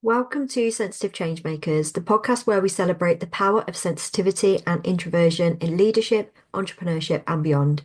Welcome to Sensitive Changemakers, the podcast where we celebrate the power of sensitivity and introversion in leadership, entrepreneurship, and beyond.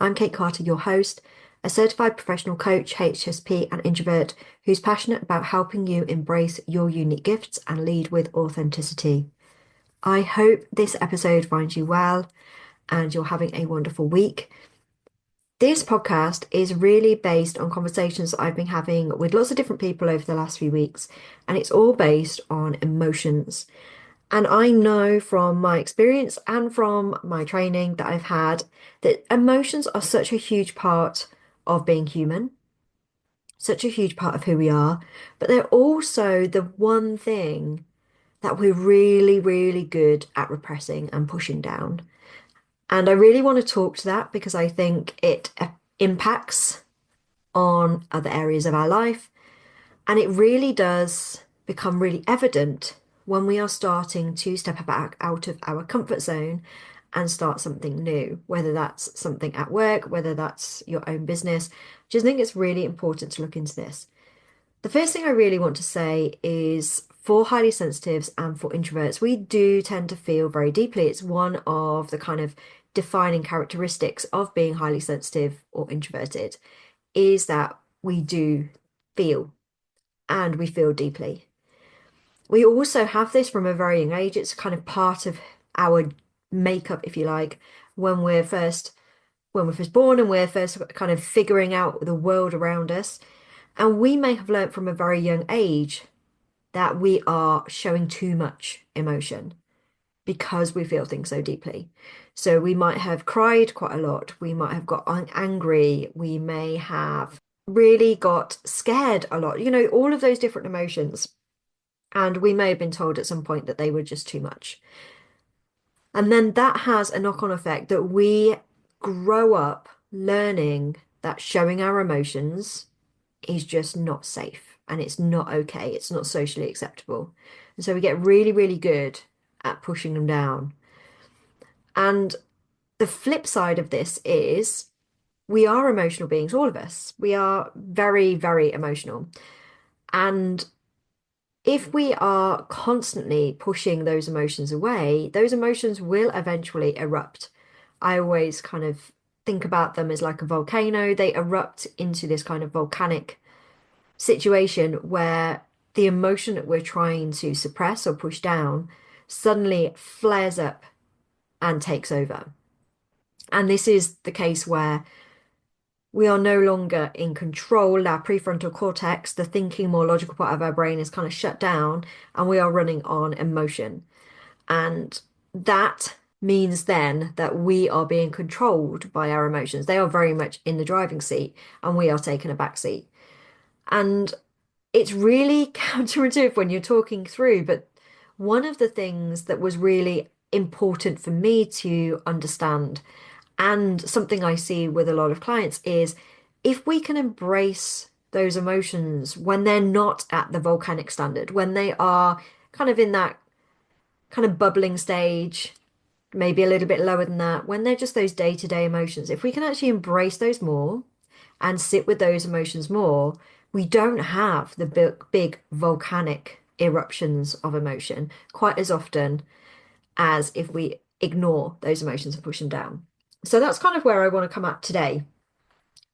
I'm Kate Carter, your host, a certified professional coach, HSP, and introvert who's passionate about helping you embrace your unique gifts and lead with authenticity. I hope this episode finds you well and you're having a wonderful week. This podcast is really based on conversations that I've been having with lots of different people over the last few weeks, and it's all based on emotions. And I know from my experience and from my training that I've had that emotions are such a huge part of being human, such a huge part of who we are, but they're also the one thing that we're really, really good at repressing and pushing down. And I really want to talk to that because I think it impacts on other areas of our life. And it really does become really evident when we are starting to step back out of our comfort zone and start something new, whether that's something at work, whether that's your own business. I just think it's really important to look into this. The first thing I really want to say is for highly sensitives and for introverts, we do tend to feel very deeply. It's one of the kind of defining characteristics of being highly sensitive or introverted is that we do feel and we feel deeply. We also have this from a very young age. It's kind of part of our makeup, if you like, when we're first born and we're first kind of figuring out the world around us. And we may have learnt from a very young age that we are showing too much emotion because we feel things so deeply. So we might have cried quite a lot. We might have got angry. We may have really got scared a lot. All of those different emotions. And we may have been told at some point that they were just too much. And then that has a knock-on effect that we grow up learning that showing our emotions is just not safe and it's not okay. It's not socially acceptable. And so we get really, really good at pushing them down. And the flip side of this is we are emotional beings, all of us. We are very, very emotional. And if we are constantly pushing those emotions away, those emotions will eventually erupt. I always kind of think about them as like a volcano. They erupt into this kind of volcanic situation where the emotion that we're trying to suppress or push down suddenly flares up and takes over. And this is the case where we are no longer in control. Our prefrontal cortex, the thinking, more logical part of our brain, is kind of shut down, and we are running on emotion. And that means then that we are being controlled by our emotions. They are very much in the driving seat, and we are taking a back seat. And it's really counterintuitive when you're talking through, but one of the things that was really important for me to understand and something I see with a lot of clients is if we can embrace those emotions when they're not at the volcanic standard, when they are kind of in that kind of bubbling stage, maybe a little bit lower than that, when they're just those day-to-day emotions, if we can actually embrace those more and sit with those emotions more, we don't have the big volcanic eruptions of emotion quite as often as if we ignore those emotions and push them down. So that's kind of where I want to come at today.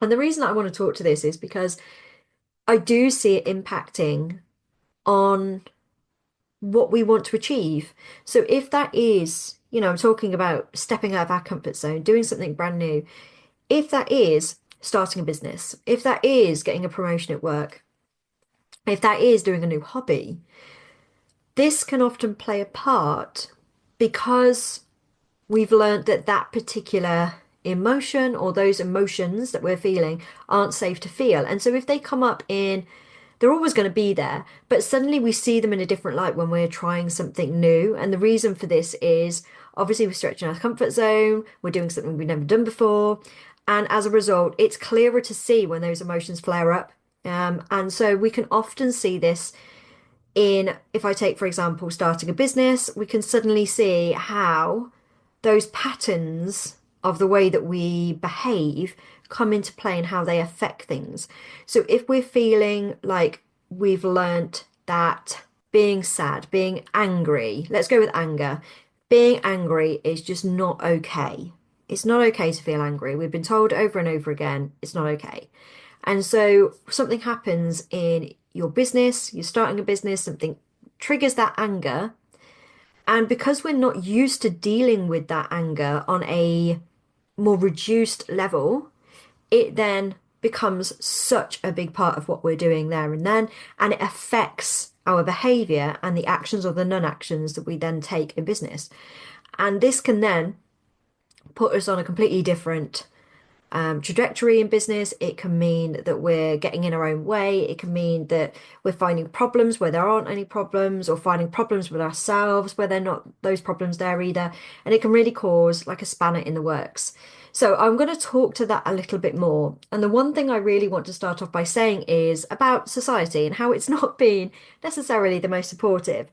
And the reason I want to talk to this is because I do see it impacting on what we want to achieve. So if that is, I'm talking about stepping out of our comfort zone, doing something brand new, if that is starting a business, if that is getting a promotion at work, if that is doing a new hobby, this can often play a part because we've learned that that particular emotion or those emotions that we're feeling aren't safe to feel. And so if they come up they're always going to be there, but suddenly we see them in a different light when we're trying something new. And the reason for this is obviously we're stretching our comfort zone, we're doing something we've never done before. And as a result, it's clearer to see when those emotions flare up. And so we can often see this if I take, for example, starting a business, we can suddenly see how those patterns of the way that we behave come into play and how they affect things. So if we're feeling like we've learnt that being sad, being angry, let's go with anger. Being angry is just not okay. It's not okay to feel angry. We've been told over and over again, it's not okay. And so something happens in your business, you're starting a business, something triggers that anger. And because we're not used to dealing with that anger on a more reduced level, it then becomes such a big part of what we're doing there and then, and it affects our behavior and the actions or the non-actions that we then take in business. And this can then put us on a completely different trajectory in business. It can mean that we're getting in our own way. It can mean that we're finding problems where there aren't any problems, or finding problems with ourselves where they're not those problems there either. And it can really cause like a spanner in the works. So I'm going to talk to that a little bit more. And the one thing I really want to start off by saying is about society and how it's not been necessarily the most supportive.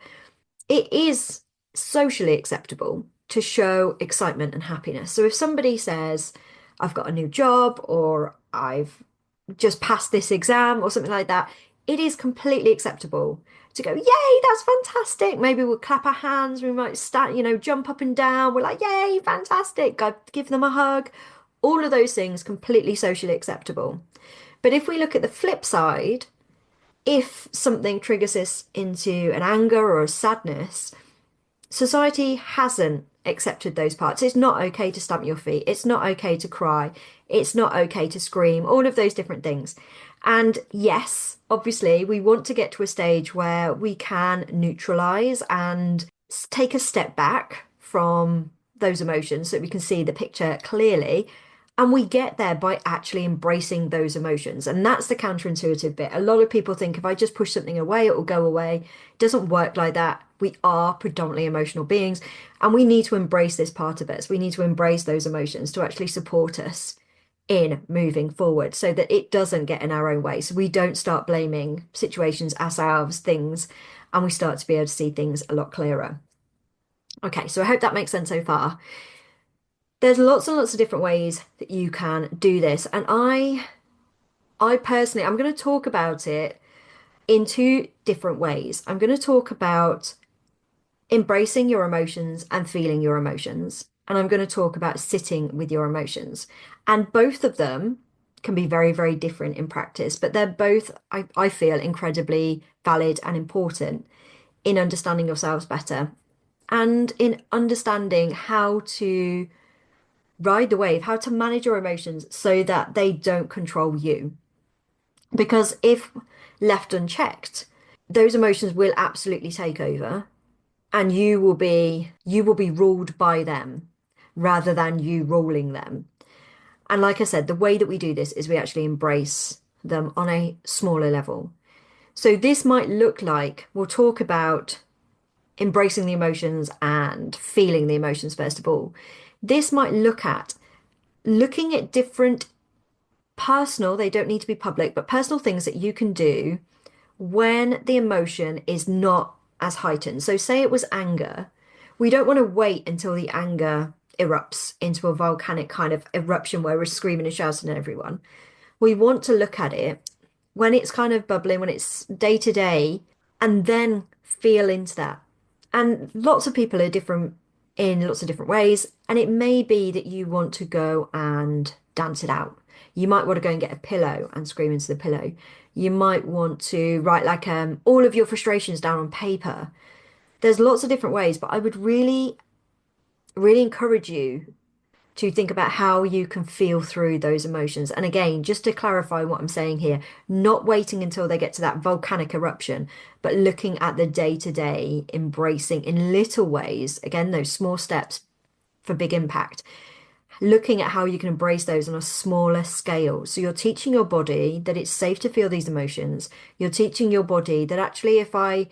It is socially acceptable to show excitement and happiness. So if somebody says, I've got a new job, or I've just passed this exam, or something like that, it is completely acceptable to go, yay, that's fantastic. Maybe we'll clap our hands, we might start, jump up and down. We're like, yay, fantastic. Go give them a hug. All of those things completely socially acceptable. But if we look at the flip side, if something triggers us into an anger or a sadness, society hasn't accepted those parts. It's not okay to stamp your feet. It's not okay to cry. It's not okay to scream, all of those different things. And yes, obviously, we want to get to a stage where we can neutralize and take a step back from those emotions so that we can see the picture clearly. And we get there by actually embracing those emotions. And that's the counterintuitive bit. A lot of people think if I just push something away, it will go away. It doesn't work like that. We are predominantly emotional beings, and we need to embrace this part of us. We need to embrace those emotions to actually support us in moving forward so that it doesn't get in our own way. So we don't start blaming situations, ourselves, things, and we start to be able to see things a lot clearer. Okay, so I hope that makes sense so far. There's lots and lots of different ways that you can do this. And I personally, I'm going to talk about it in two different ways. I'm going to talk about embracing your emotions and feeling your emotions. And I'm going to talk about sitting with your emotions. And both of them can be very, very different in practice, but they're both, I feel, incredibly valid and important in understanding yourselves better and in understanding how to ride the wave, how to manage your emotions so that they don't control you. Because if left unchecked, those emotions will absolutely take over, and you will be ruled by them rather than you ruling them. And like I said, the way that we do this is we actually embrace them on a smaller level. So this might look like we'll talk about embracing the emotions and feeling the emotions first of all. This might look at looking at different personal, they don't need to be public, but personal things that you can do when the emotion is not as heightened. So, say it was anger. We don't want to wait until the anger erupts into a volcanic kind of eruption where we're screaming and shouting at everyone. We want to look at it when it's kind of bubbling, when it's day to day, and then feel into that. And lots of people are different in lots of different ways. And it may be that you want to go and dance it out. You might want to go and get a pillow and scream into the pillow. You might want to write like all of your frustrations down on paper. There's lots of different ways, but I would really, really encourage you to think about how you can feel through those emotions. And again, just to clarify what I'm saying here, not waiting until they get to that volcanic eruption, but looking at the day to day, embracing in little ways, again, those small steps for big impact, looking at how you can embrace those on a smaller scale. So you're teaching your body that it's safe to feel these emotions. You're teaching your body that actually, if I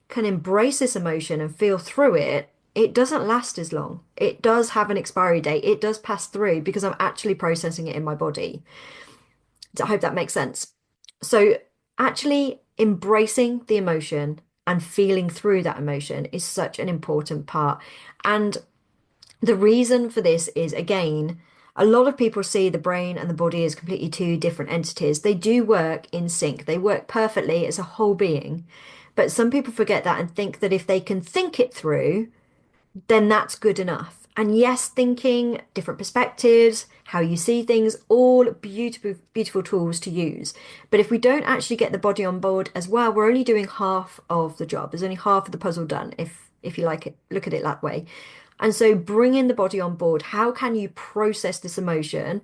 can embrace this emotion and feel through it, it doesn't last as long. It does have an expiry date. It does pass through because I'm actually processing it in my body. I hope that makes sense. So actually embracing the emotion and feeling through that emotion is such an important part. And the reason for this is, again, a lot of people see the brain and the body as completely two different entities. They do work in sync. They work perfectly as a whole being. But some people forget that and think that if they can think it through, then that's good enough. And yes, thinking, different perspectives, how you see things, all beautiful, beautiful tools to use. But if we don't actually get the body on board as well, we're only doing half of the job. There's only half of the puzzle done, if you like it, look at it that way. And so bringing the body on board, how can you process this emotion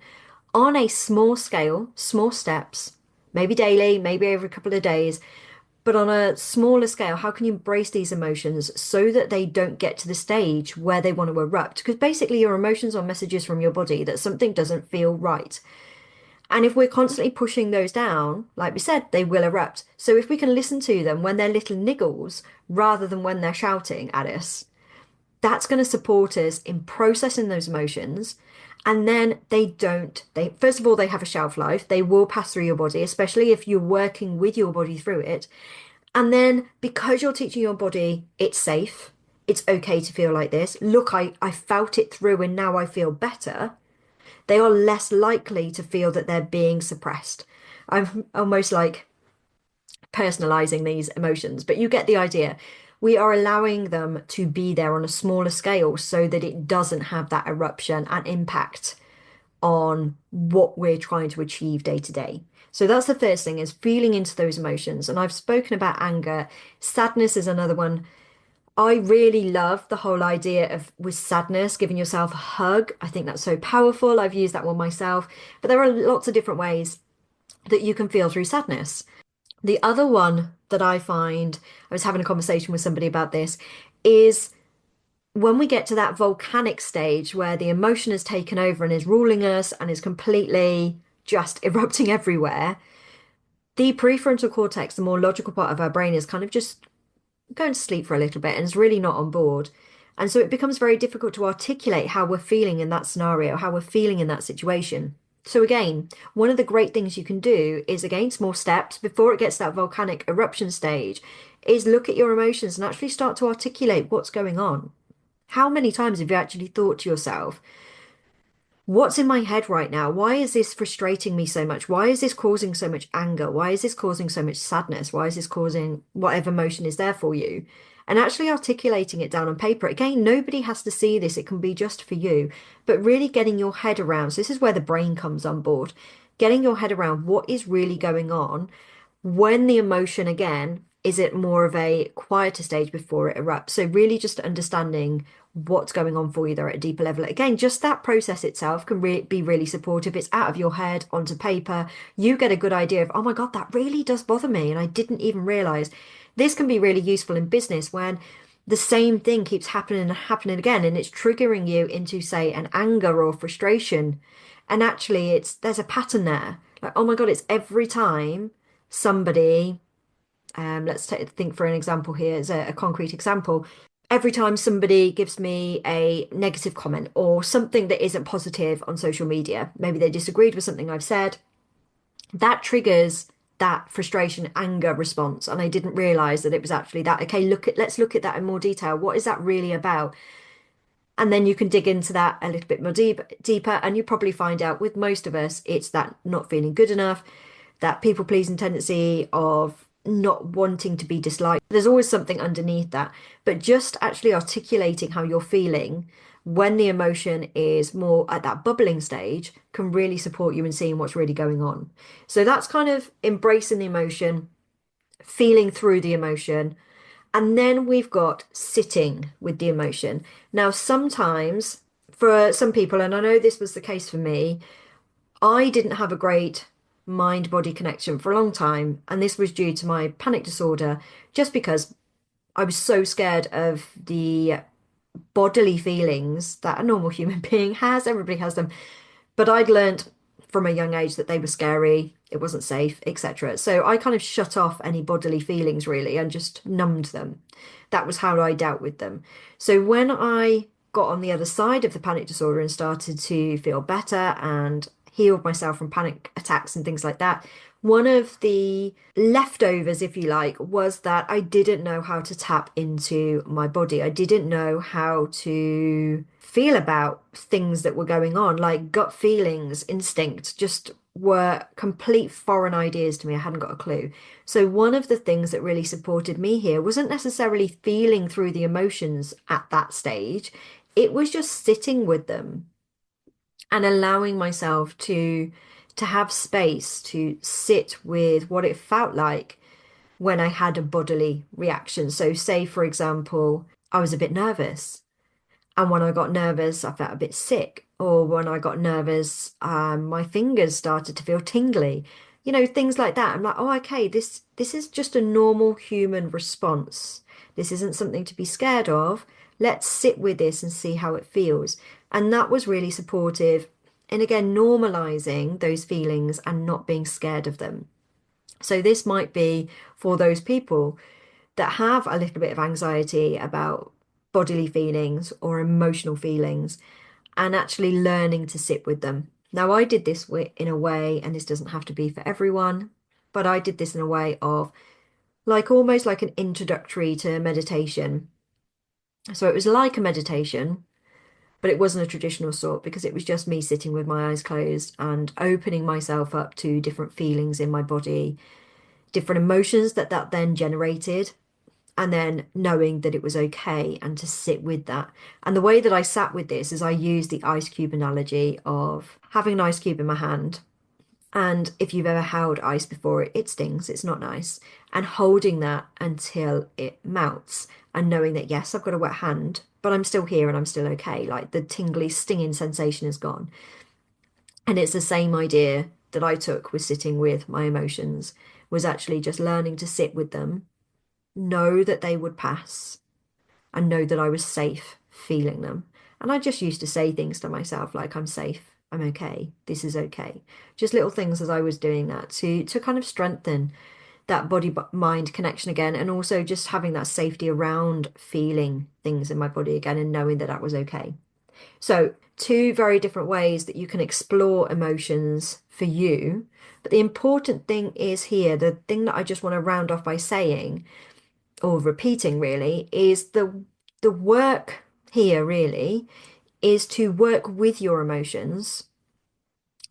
on a small scale, small steps, maybe daily, maybe over a couple of days, but on a smaller scale, how can you embrace these emotions so that they don't get to the stage where they want to erupt? Because basically, your emotions are messages from your body that something doesn't feel right. And if we're constantly pushing those down, like we said, they will erupt. So if we can listen to them when they're little niggles rather than when they're shouting at us, that's going to support us in processing those emotions. And then they first of all, they have a shelf life. They will pass through your body, especially if you're working with your body through it. And then because you're teaching your body it's safe, it's okay to feel like this. Look, I felt it through and now I feel better. They are less likely to feel that they're being suppressed. I'm almost like personalizing these emotions, but you get the idea. We are allowing them to be there on a smaller scale so that it doesn't have that eruption and impact on what we're trying to achieve day to day. So that's the first thing is feeling into those emotions. And I've spoken about anger. Sadness is another one. I really love the whole idea of with sadness, giving yourself a hug. I think that's so powerful. I've used that one myself. But there are lots of different ways that you can feel through sadness. The other one that I find, I was having a conversation with somebody about this, is when we get to that volcanic stage where the emotion has taken over and is ruling us and is completely just erupting everywhere, the prefrontal cortex, the more logical part of our brain, is kind of just going to sleep for a little bit and is really not on board. And so it becomes very difficult to articulate how we're feeling in that scenario, how we're feeling in that situation. So again, one of the great things you can do is, again, small steps before it gets to that volcanic eruption stage, is look at your emotions and actually start to articulate what's going on. How many times have you actually thought to yourself, what's in my head right now? Why is this frustrating me so much? Why is this causing so much anger? Why is this causing so much sadness? Why is this causing whatever emotion is there for you? And actually articulating it down on paper. Again, nobody has to see this. It can be just for you, but really getting your head around. So this is where the brain comes on board. Getting your head around what is really going on when the emotion again is it more of a quieter stage before it erupts. So really just understanding what's going on for you there at a deeper level. Again, just that process itself can be really supportive. It's out of your head onto paper. You get a good idea of, oh my God, that really does bother me. And I didn't even realize. This can be really useful in business when the same thing keeps happening and happening again, and it's triggering you into, say, an anger or frustration. And actually, there's a pattern there. Like, oh my God, it's every time somebody, think for an example here, as a concrete example. Every time somebody gives me a negative comment or something that isn't positive on social media, maybe they disagreed with something I've said, that triggers that frustration, anger response. And I didn't realize that it was actually that. Okay, let's look at that in more detail. What is that really about? And then you can dig into that a little bit more deeper, and you probably find out with most of us, it's that not feeling good enough, that people pleasing tendency of not wanting to be disliked. There's always something underneath that, but just actually articulating how you're feeling when the emotion is more at that bubbling stage can really support you in seeing what's really going on. So that's kind of embracing the emotion, feeling through the emotion, and then we've got sitting with the emotion. Now, sometimes for some people, and I know this was the case for me, I didn't have a great mind body connection for a long time. And this was due to my panic disorder, just because I was so scared of the bodily feelings that a normal human being has. Everybody has them. But I'd learned from a young age that they were scary, it wasn't safe, etc. So I kind of shut off any bodily feelings really and just numbed them. That was how I dealt with them. So when I got on the other side of the panic disorder and started to feel better and healed myself from panic attacks and things like that, one of the leftovers, if you like, was that I didn't know how to tap into my body. I didn't know how to feel about things that were going on, like gut feelings, instinct, just were complete foreign ideas to me. I hadn't got a clue. So one of the things that really supported me here wasn't necessarily feeling through the emotions at that stage. It was just sitting with them and allowing myself to have space to sit with what it felt like when I had a bodily reaction. So say, for example, I was a bit nervous. And when I got nervous, I felt a bit sick. Or when I got nervous, my fingers started to feel tingly. Things like that. I'm like, oh, okay, this is just a normal human response. This isn't something to be scared of. Let's sit with this and see how it feels. And that was really supportive. And again, normalizing those feelings and not being scared of them. So this might be for those people that have a little bit of anxiety about bodily feelings or emotional feelings and actually learning to sit with them. Now, I did this in a way, and this doesn't have to be for everyone, but I did this in a way of almost like an introductory to meditation. So it was like a meditation, but it wasn't a traditional sort because it was just me sitting with my eyes closed and opening myself up to different feelings in my body, different emotions that then generated, and then knowing that it was okay and to sit with that. And the way that I sat with this is I used the ice cube analogy of having an ice cube in my hand. And if you've ever held ice before, it stings, it's not nice. And holding that until it melts and knowing that, yes, I've got a wet hand, but I'm still here and I'm still okay. Like the tingly, stinging sensation is gone. And it's the same idea that I took with sitting with my emotions, was actually just learning to sit with them, know that they would pass, and know that I was safe feeling them. And I just used to say things to myself like, I'm safe, I'm okay, this is okay. Just little things as I was doing that to kind of strengthen that body mind connection again, and also just having that safety around feeling things in my body again and knowing that that was okay. So, two very different ways that you can explore emotions for you. But the important thing is here, the thing that I just want to round off by saying or repeating really is the work here really is to work with your emotions,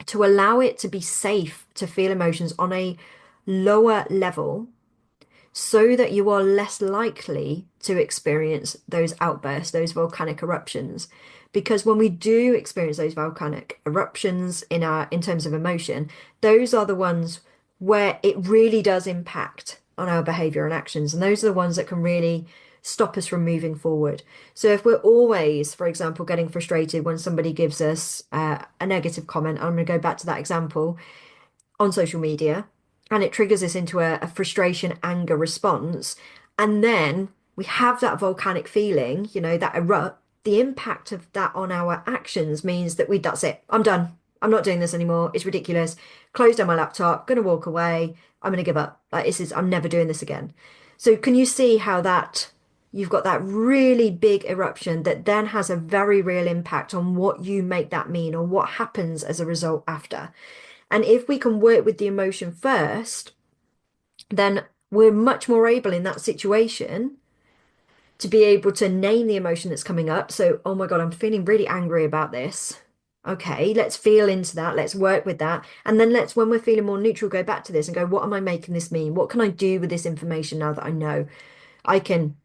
to allow it to be safe to feel emotions on a lower level so that you are less likely to experience those outbursts, those volcanic eruptions. Because when we do experience those volcanic eruptions in terms of emotion, those are the ones where it really does impact on our behavior and actions. And those are the ones that can really stop us from moving forward. So if we're always, for example, getting frustrated when somebody gives us a negative comment, I'm going to go back to that example on social media, and it triggers us into a frustration, anger response. And then we have that volcanic feeling, that erupt. The impact of that on our actions means that that's it. I'm done. I'm not doing this anymore. It's ridiculous. Close down my laptop, gonna walk away. I'm gonna give up. I'm never doing this again. So can you see how that you've got that really big eruption that then has a very real impact on what you make that mean or what happens as a result after? And if we can work with the emotion first, then we're much more able in that situation to be able to name the emotion that's coming up. So, oh my God, I'm feeling really angry about this. Okay, let's feel into that. Let's work with that. And then when we're feeling more neutral, go back to this and go, what am I making this mean? What can I do with this information now that I know? I can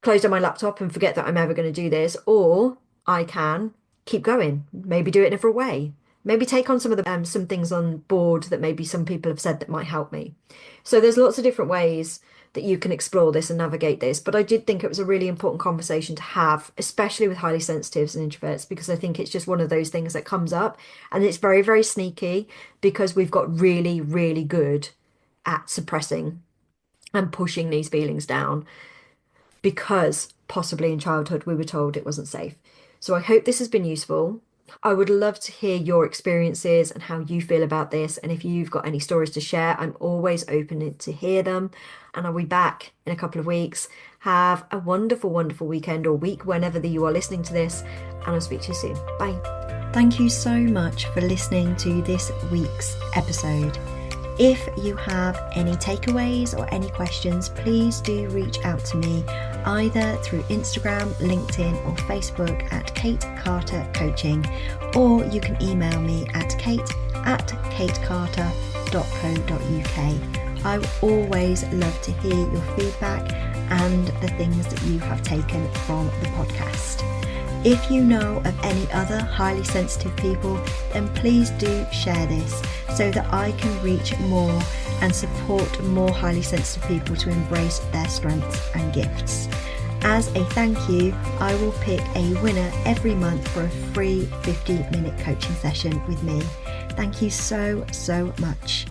close down my laptop and forget that I'm ever going to do this, or I can keep going, maybe do it in a different way. Maybe take on some of the some things on board that maybe some people have said that might help me. So there's lots of different ways that you can explore this and navigate this. But I did think it was a really important conversation to have, especially with highly sensitives and introverts, because I think it's just one of those things that comes up and it's very, very sneaky because we've got really, really good at suppressing and pushing these feelings down because possibly in childhood we were told it wasn't safe. So I hope this has been useful. I would love to hear your experiences and how you feel about this. And if you've got any stories to share, I'm always open to hear them. And I'll be back in a couple of weeks. Have a wonderful, wonderful weekend or week whenever you are listening to this. And I'll speak to you soon. Bye. Thank you so much for listening to this week's episode. If you have any takeaways or any questions, please do reach out to me either through Instagram, LinkedIn or Facebook at Kate Carter Coaching, or you can email me at kate at katecarter.co.uk. I always love to hear your feedback and the things that you have taken from the podcast. If you know of any other highly sensitive people, then please do share this so that I can reach more and support more highly sensitive people to embrace their strengths and gifts. As a thank you, I will pick a winner every month for a free 50-minute coaching session with me. Thank you so much.